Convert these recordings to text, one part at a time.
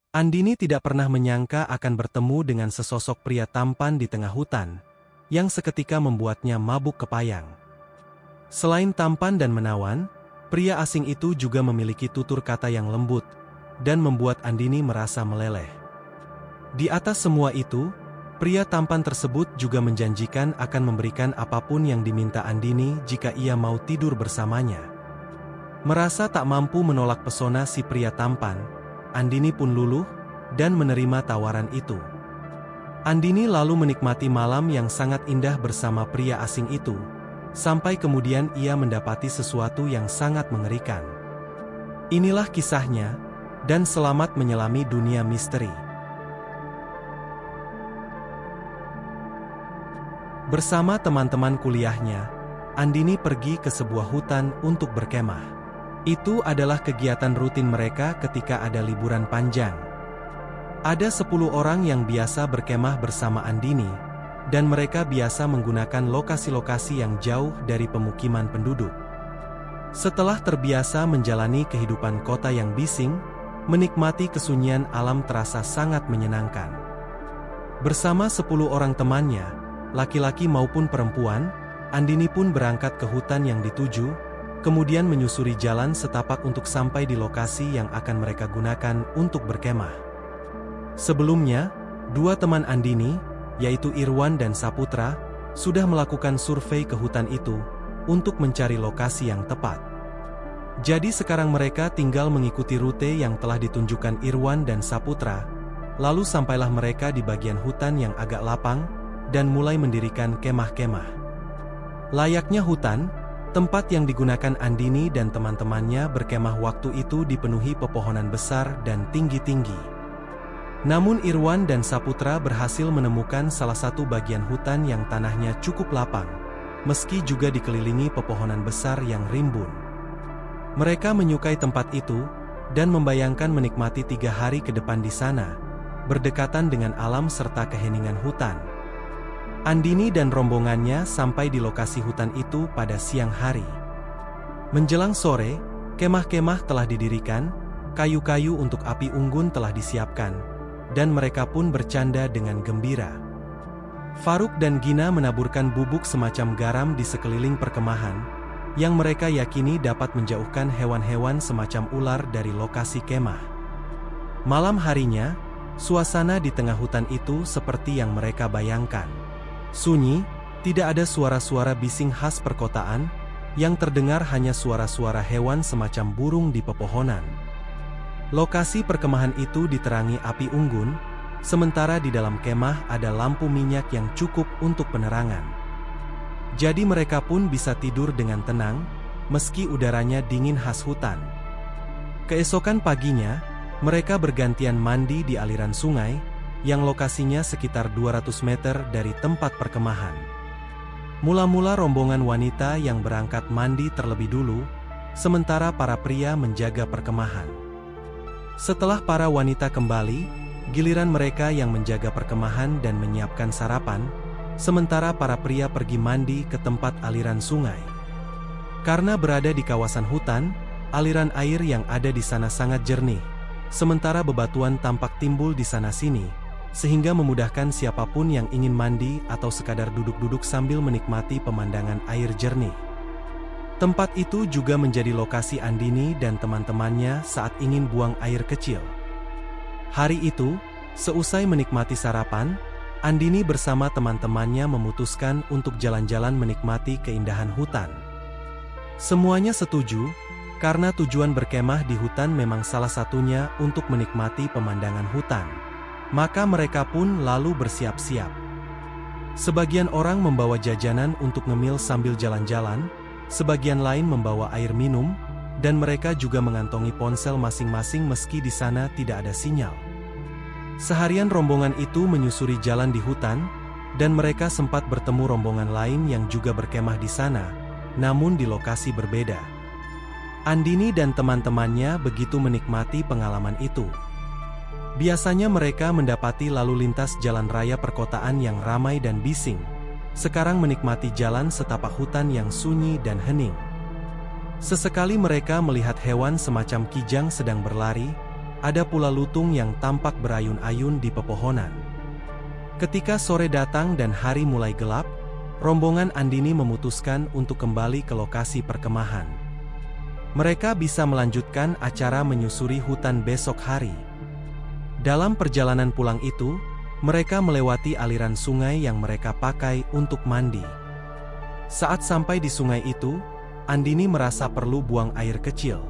Andini tidak pernah menyangka akan bertemu dengan sesosok pria tampan di tengah hutan, yang seketika membuatnya mabuk kepayang. Selain tampan dan menawan, pria asing itu juga memiliki tutur kata yang lembut, dan membuat Andini merasa meleleh. Di atas semua itu, pria tampan tersebut juga menjanjikan akan memberikan apapun yang diminta Andini jika ia mau tidur bersamanya. Merasa tak mampu menolak pesona si pria tampan, Andini pun luluh dan menerima tawaran itu. Andini lalu menikmati malam yang sangat indah bersama pria asing itu, sampai kemudian ia mendapati sesuatu yang sangat mengerikan. Inilah kisahnya, dan selamat menyelami dunia misteri. Bersama teman-teman kuliahnya, Andini pergi ke sebuah hutan untuk berkemah. Itu adalah kegiatan rutin mereka ketika ada liburan panjang. Ada 10 orang yang biasa berkemah bersama Andini, dan mereka biasa menggunakan lokasi-lokasi yang jauh dari pemukiman penduduk. Setelah terbiasa menjalani kehidupan kota yang bising, menikmati kesunyian alam terasa sangat menyenangkan. Bersama 10 orang temannya, laki-laki maupun perempuan, Andini pun berangkat ke hutan yang dituju, kemudian menyusuri jalan setapak untuk sampai di lokasi yang akan mereka gunakan untuk berkemah. Sebelumnya, 2 teman Andini, yaitu Irwan dan Saputra, sudah melakukan survei ke hutan itu, untuk mencari lokasi yang tepat. Jadi sekarang mereka tinggal mengikuti rute yang telah ditunjukkan Irwan dan Saputra, lalu sampailah mereka di bagian hutan yang agak lapang, dan mulai mendirikan kemah-kemah. Layaknya hutan, tempat yang digunakan Andini dan teman-temannya berkemah waktu itu dipenuhi pepohonan besar dan tinggi-tinggi. Namun Irwan dan Saputra berhasil menemukan salah satu bagian hutan yang tanahnya cukup lapang, meski juga dikelilingi pepohonan besar yang rimbun. Mereka menyukai tempat itu, dan membayangkan menikmati 3 hari ke depan di sana, berdekatan dengan alam serta keheningan hutan. Andini dan rombongannya sampai di lokasi hutan itu pada siang hari. Menjelang sore, kemah-kemah telah didirikan, kayu-kayu untuk api unggun telah disiapkan, dan mereka pun bercanda dengan gembira. Faruk dan Gina menaburkan bubuk semacam garam di sekeliling perkemahan, yang mereka yakini dapat menjauhkan hewan-hewan semacam ular dari lokasi kemah. Malam harinya, suasana di tengah hutan itu seperti yang mereka bayangkan. Sunyi, tidak ada suara-suara bising khas perkotaan, yang terdengar hanya suara-suara hewan semacam burung di pepohonan. Lokasi perkemahan itu diterangi api unggun, sementara di dalam kemah ada lampu minyak yang cukup untuk penerangan. Jadi mereka pun bisa tidur dengan tenang, meski udaranya dingin khas hutan. Keesokan paginya, mereka bergantian mandi di aliran sungai, yang lokasinya sekitar 200 meter dari tempat perkemahan. Mula-mula rombongan wanita yang berangkat mandi terlebih dulu, sementara para pria menjaga perkemahan. Setelah para wanita kembali, giliran mereka yang menjaga perkemahan dan menyiapkan sarapan, sementara para pria pergi mandi ke tempat aliran sungai. Karena berada di kawasan hutan, aliran air yang ada di sana sangat jernih, sementara bebatuan tampak timbul di sana-sini, sehingga memudahkan siapapun yang ingin mandi atau sekadar duduk-duduk sambil menikmati pemandangan air jernih. Tempat itu juga menjadi lokasi Andini dan teman-temannya saat ingin buang air kecil. Hari itu, seusai menikmati sarapan, Andini bersama teman-temannya memutuskan untuk jalan-jalan menikmati keindahan hutan. Semuanya setuju, karena tujuan berkemah di hutan memang salah satunya untuk menikmati pemandangan hutan. Maka mereka pun lalu bersiap-siap. Sebagian orang membawa jajanan untuk ngemil sambil jalan-jalan, sebagian lain membawa air minum, dan mereka juga mengantongi ponsel masing-masing meski di sana tidak ada sinyal. Seharian rombongan itu menyusuri jalan di hutan, dan mereka sempat bertemu rombongan lain yang juga berkemah di sana, namun di lokasi berbeda. Andini dan teman-temannya begitu menikmati pengalaman itu. Biasanya mereka mendapati lalu lintas jalan raya perkotaan yang ramai dan bising. Sekarang menikmati jalan setapak hutan yang sunyi dan hening. Sesekali mereka melihat hewan semacam kijang sedang berlari, ada pula lutung yang tampak berayun-ayun di pepohonan. Ketika sore datang dan hari mulai gelap, rombongan Andini memutuskan untuk kembali ke lokasi perkemahan. Mereka bisa melanjutkan acara menyusuri hutan besok hari. Dalam perjalanan pulang itu, mereka melewati aliran sungai yang mereka pakai untuk mandi. Saat sampai di sungai itu, Andini merasa perlu buang air kecil.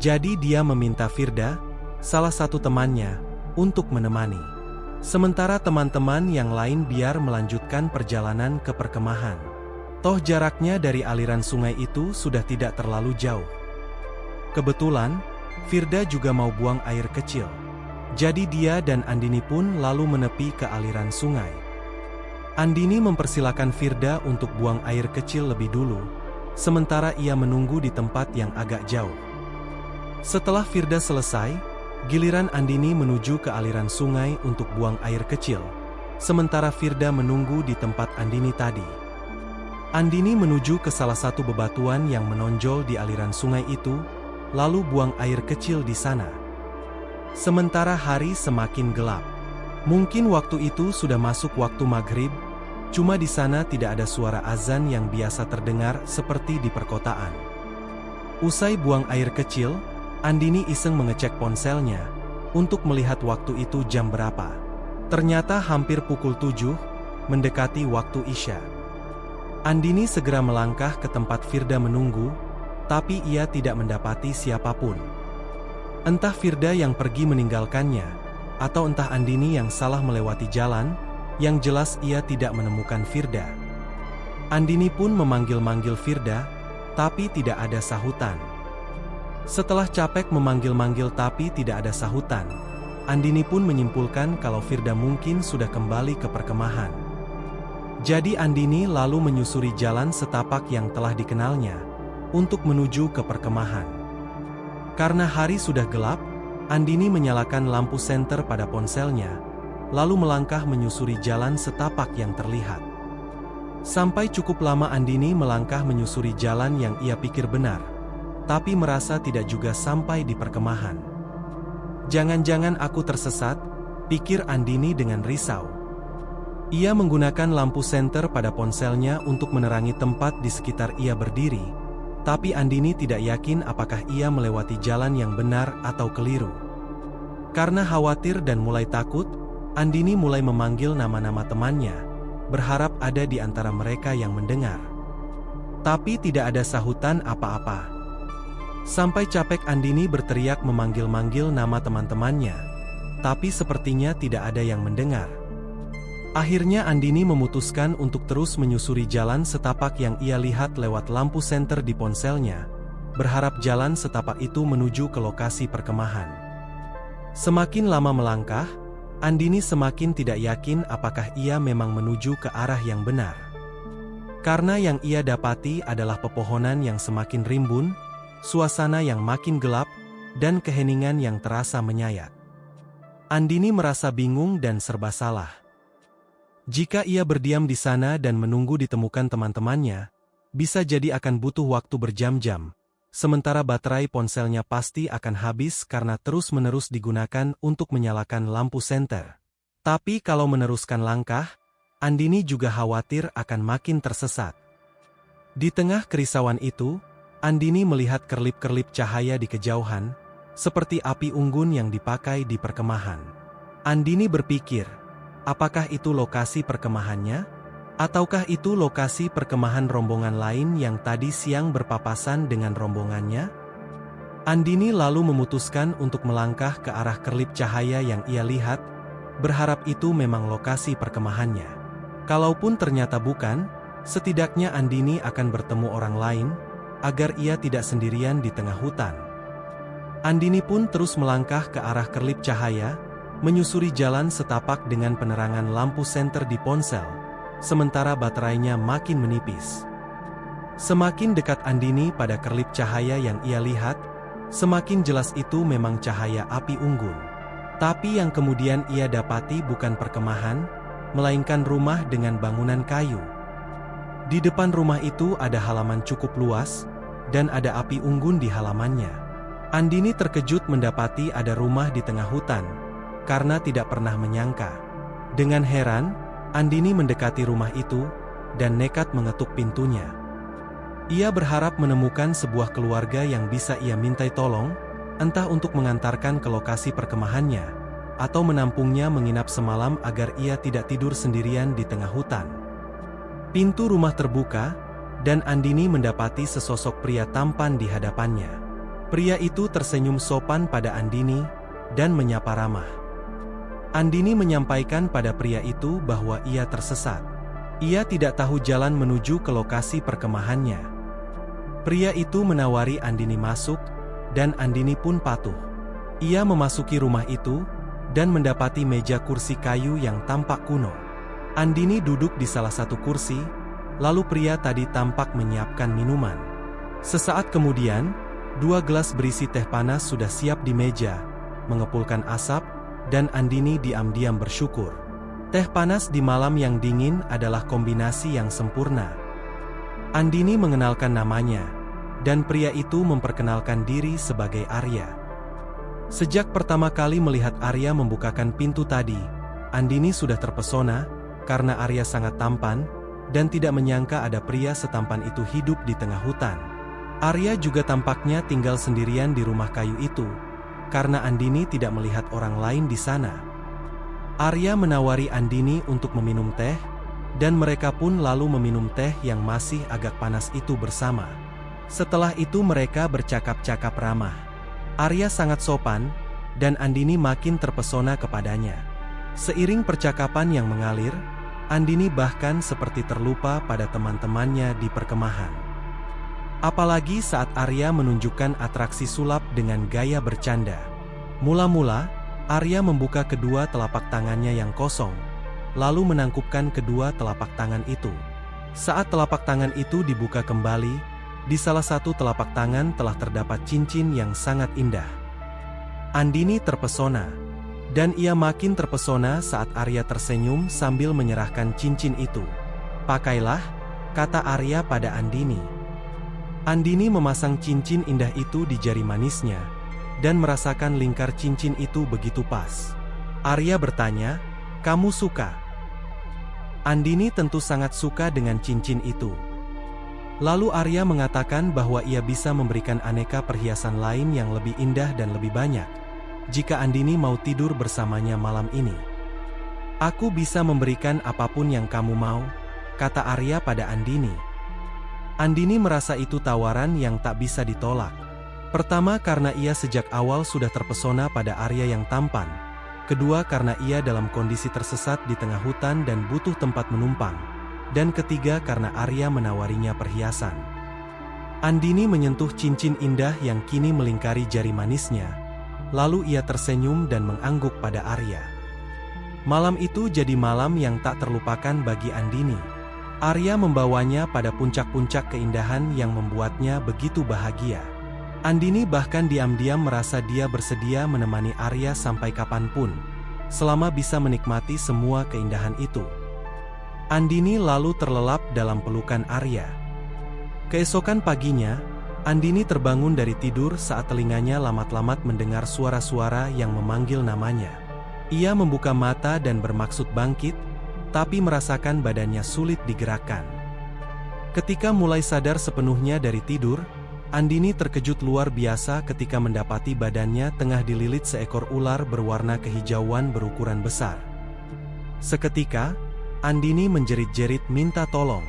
Jadi dia meminta Firda, salah satu temannya, untuk menemani. Sementara teman-teman yang lain biar melanjutkan perjalanan ke perkemahan. Toh jaraknya dari aliran sungai itu sudah tidak terlalu jauh. Kebetulan, Firda juga mau buang air kecil. Jadi dia dan Andini pun lalu menepi ke aliran sungai. Andini mempersilakan Firda untuk buang air kecil lebih dulu, sementara ia menunggu di tempat yang agak jauh. Setelah Firda selesai, giliran Andini menuju ke aliran sungai untuk buang air kecil, sementara Firda menunggu di tempat Andini tadi. Andini menuju ke salah satu bebatuan yang menonjol di aliran sungai itu, lalu buang air kecil di sana. Sementara hari semakin gelap. Mungkin waktu itu sudah masuk waktu maghrib, cuma di sana tidak ada suara azan yang biasa terdengar seperti di perkotaan. Usai buang air kecil, Andini iseng mengecek ponselnya, untuk melihat waktu itu jam berapa. Ternyata hampir pukul 7, mendekati waktu Isya. Andini segera melangkah ke tempat Firda menunggu, tapi ia tidak mendapati siapapun. Entah Firda yang pergi meninggalkannya, atau entah Andini yang salah melewati jalan, yang jelas ia tidak menemukan Firda. Andini pun memanggil-manggil Firda, tapi tidak ada sahutan. Setelah capek memanggil-manggil tapi tidak ada sahutan, Andini pun menyimpulkan kalau Firda mungkin sudah kembali ke perkemahan. Jadi Andini lalu menyusuri jalan setapak yang telah dikenalnya, untuk menuju ke perkemahan. Karena hari sudah gelap, Andini menyalakan lampu senter pada ponselnya, lalu melangkah menyusuri jalan setapak yang terlihat. Sampai cukup lama Andini melangkah menyusuri jalan yang ia pikir benar, tapi merasa tidak juga sampai di perkemahan. Jangan-jangan aku tersesat, pikir Andini dengan risau. Ia menggunakan lampu senter pada ponselnya untuk menerangi tempat di sekitar ia berdiri, tapi Andini tidak yakin apakah ia melewati jalan yang benar atau keliru. Karena khawatir dan mulai takut, Andini mulai memanggil nama-nama temannya, berharap ada di antara mereka yang mendengar. Tapi tidak ada sahutan apa-apa. Sampai capek Andini berteriak memanggil-manggil nama teman-temannya, tapi sepertinya tidak ada yang mendengar. Akhirnya Andini memutuskan untuk terus menyusuri jalan setapak yang ia lihat lewat lampu senter di ponselnya, berharap jalan setapak itu menuju ke lokasi perkemahan. Semakin lama melangkah, Andini semakin tidak yakin apakah ia memang menuju ke arah yang benar. Karena yang ia dapati adalah pepohonan yang semakin rimbun, suasana yang makin gelap, dan keheningan yang terasa menyayat. Andini merasa bingung dan serba salah. Jika ia berdiam di sana dan menunggu ditemukan teman-temannya, bisa jadi akan butuh waktu berjam-jam, sementara baterai ponselnya pasti akan habis karena terus-menerus digunakan untuk menyalakan lampu senter. Tapi kalau meneruskan langkah, Andini juga khawatir akan makin tersesat. Di tengah kerisauan itu, Andini melihat kerlip-kerlip cahaya di kejauhan, seperti api unggun yang dipakai di perkemahan. Andini berpikir, apakah itu lokasi perkemahannya? Ataukah itu lokasi perkemahan rombongan lain yang tadi siang berpapasan dengan rombongannya? Andini lalu memutuskan untuk melangkah ke arah kerlip cahaya yang ia lihat, berharap itu memang lokasi perkemahannya. Kalaupun ternyata bukan, setidaknya Andini akan bertemu orang lain, agar ia tidak sendirian di tengah hutan. Andini pun terus melangkah ke arah kerlip cahaya, menyusuri jalan setapak dengan penerangan lampu senter di ponsel, sementara baterainya makin menipis. Semakin dekat Andini pada kerlip cahaya yang ia lihat, semakin jelas itu memang cahaya api unggun. Tapi yang kemudian ia dapati bukan perkemahan, melainkan rumah dengan bangunan kayu. Di depan rumah itu ada halaman cukup luas, dan ada api unggun di halamannya. Andini terkejut mendapati ada rumah di tengah hutan, karena tidak pernah menyangka. Dengan heran, Andini mendekati rumah itu, dan nekat mengetuk pintunya. Ia berharap menemukan sebuah keluarga yang bisa ia mintai tolong, entah untuk mengantarkan ke lokasi perkemahannya, atau menampungnya menginap semalam agar ia tidak tidur sendirian di tengah hutan. Pintu rumah terbuka, dan Andini mendapati sesosok pria tampan di hadapannya. Pria itu tersenyum sopan pada Andini, dan menyapa ramah. Andini menyampaikan pada pria itu bahwa ia tersesat. Ia tidak tahu jalan menuju ke lokasi perkemahannya. Pria itu menawari Andini masuk, dan Andini pun patuh. Ia memasuki rumah itu, dan mendapati meja kursi kayu yang tampak kuno. Andini duduk di salah satu kursi, lalu pria tadi tampak menyiapkan minuman. Sesaat kemudian, 2 gelas berisi teh panas sudah siap di meja, mengepulkan asap, dan Andini diam-diam bersyukur. Teh panas di malam yang dingin adalah kombinasi yang sempurna. Andini mengenalkan namanya, dan pria itu memperkenalkan diri sebagai Arya. Sejak pertama kali melihat Arya membukakan pintu tadi, Andini sudah terpesona, karena Arya sangat tampan, dan tidak menyangka ada pria setampan itu hidup di tengah hutan. Arya juga tampaknya tinggal sendirian di rumah kayu itu, karena Andini tidak melihat orang lain di sana. Arya menawari Andini untuk meminum teh, dan mereka pun lalu meminum teh yang masih agak panas itu bersama. Setelah itu mereka bercakap-cakap ramah. Arya sangat sopan, dan Andini makin terpesona kepadanya. Seiring percakapan yang mengalir, Andini bahkan seperti terlupa pada teman-temannya di perkemahan. Apalagi saat Arya menunjukkan atraksi sulap dengan gaya bercanda. Mula-mula, Arya membuka kedua telapak tangannya yang kosong, lalu menangkupkan kedua telapak tangan itu. Saat telapak tangan itu dibuka kembali, di salah satu telapak tangan telah terdapat cincin yang sangat indah. Andini terpesona, dan ia makin terpesona saat Arya tersenyum sambil menyerahkan cincin itu. "Pakailah," kata Arya pada Andini. Andini memasang cincin indah itu di jari manisnya, dan merasakan lingkar cincin itu begitu pas. Arya bertanya, "Kamu suka?" Andini tentu sangat suka dengan cincin itu. Lalu Arya mengatakan bahwa ia bisa memberikan aneka perhiasan lain yang lebih indah dan lebih banyak, jika Andini mau tidur bersamanya malam ini. "Aku bisa memberikan apapun yang kamu mau," kata Arya pada Andini. Andini merasa itu tawaran yang tak bisa ditolak. Pertama karena ia sejak awal sudah terpesona pada Arya yang tampan. Kedua karena ia dalam kondisi tersesat di tengah hutan dan butuh tempat menumpang. Dan ketiga karena Arya menawarinya perhiasan. Andini menyentuh cincin indah yang kini melingkari jari manisnya. Lalu ia tersenyum dan mengangguk pada Arya. Malam itu jadi malam yang tak terlupakan bagi Andini. Arya membawanya pada puncak-puncak keindahan yang membuatnya begitu bahagia. Andini bahkan diam-diam merasa dia bersedia menemani Arya sampai kapanpun, selama bisa menikmati semua keindahan itu. Andini lalu terlelap dalam pelukan Arya. Keesokan paginya, Andini terbangun dari tidur saat telinganya lamat-lamat mendengar suara-suara yang memanggil namanya. Ia membuka mata dan bermaksud bangkit, tapi merasakan badannya sulit digerakkan. Ketika mulai sadar sepenuhnya dari tidur, Andini terkejut luar biasa ketika mendapati badannya tengah dililit seekor ular berwarna kehijauan berukuran besar. Seketika, Andini menjerit-jerit minta tolong.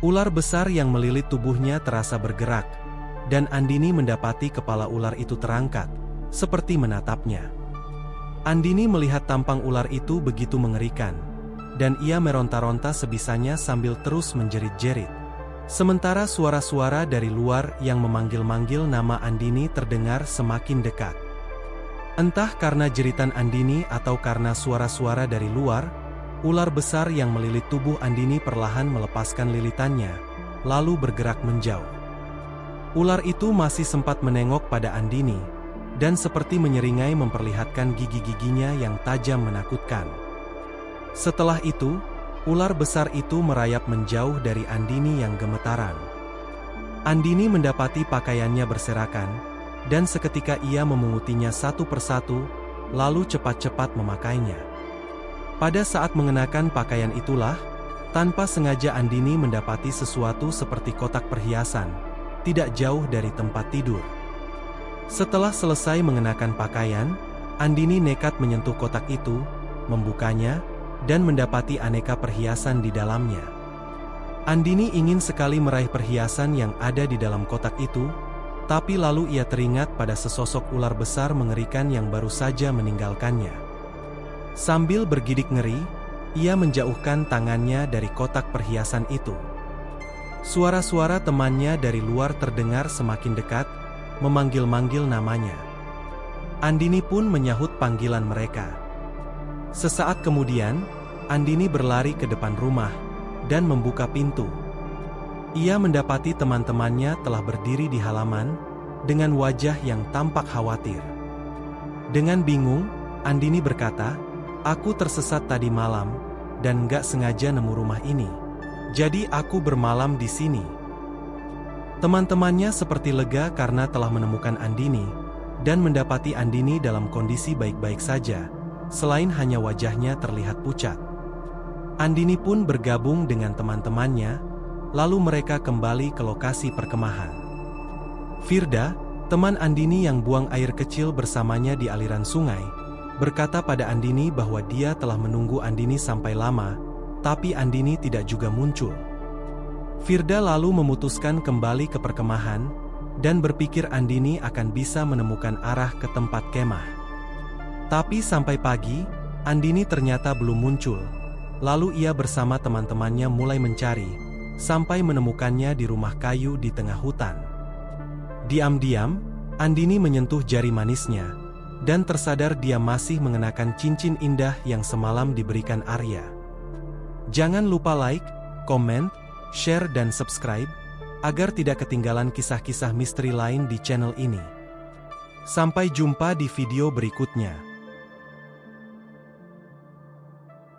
Ular besar yang melilit tubuhnya terasa bergerak, dan Andini mendapati kepala ular itu terangkat, seperti menatapnya. Andini melihat tampang ular itu begitu mengerikan, dan ia meronta-ronta sebisanya sambil terus menjerit-jerit. Sementara suara-suara dari luar yang memanggil-manggil nama Andini terdengar semakin dekat. Entah karena jeritan Andini atau karena suara-suara dari luar, ular besar yang melilit tubuh Andini perlahan melepaskan lilitannya, lalu bergerak menjauh. Ular itu masih sempat menengok pada Andini, dan seperti menyeringai memperlihatkan gigi-giginya yang tajam menakutkan. Setelah itu, ular besar itu merayap menjauh dari Andini yang gemetaran. Andini mendapati pakaiannya berserakan, dan seketika ia memungutinya satu persatu, lalu cepat-cepat memakainya. Pada saat mengenakan pakaian itulah, tanpa sengaja Andini mendapati sesuatu seperti kotak perhiasan, tidak jauh dari tempat tidur. Setelah selesai mengenakan pakaian, Andini nekat menyentuh kotak itu, membukanya, dan mendapati aneka perhiasan di dalamnya. Andini ingin sekali meraih perhiasan yang ada di dalam kotak itu, tapi lalu ia teringat pada sesosok ular besar mengerikan yang baru saja meninggalkannya. Sambil bergidik ngeri, ia menjauhkan tangannya dari kotak perhiasan itu. Suara-suara temannya dari luar terdengar semakin dekat, memanggil-manggil namanya. Andini pun menyahut panggilan mereka. Sesaat kemudian, Andini berlari ke depan rumah dan membuka pintu. Ia mendapati teman-temannya telah berdiri di halaman dengan wajah yang tampak khawatir. Dengan bingung, Andini berkata, "Aku tersesat tadi malam dan gak sengaja nemu rumah ini. Jadi aku bermalam di sini." Teman-temannya seperti lega karena telah menemukan Andini dan mendapati Andini dalam kondisi baik-baik saja, selain hanya wajahnya terlihat pucat. Andini pun bergabung dengan teman-temannya, lalu mereka kembali ke lokasi perkemahan. Firda, teman Andini yang buang air kecil bersamanya di aliran sungai, berkata pada Andini bahwa dia telah menunggu Andini sampai lama, tapi Andini tidak juga muncul. Firda lalu memutuskan kembali ke perkemahan, dan berpikir Andini akan bisa menemukan arah ke tempat kemah. Tapi sampai pagi, Andini ternyata belum muncul. Lalu ia bersama teman-temannya mulai mencari, sampai menemukannya di rumah kayu di tengah hutan. Diam-diam, Andini menyentuh jari manisnya, dan tersadar dia masih mengenakan cincin indah yang semalam diberikan Arya. Jangan lupa like, komen, share dan subscribe, agar tidak ketinggalan kisah-kisah misteri lain di channel ini. Sampai jumpa di video berikutnya.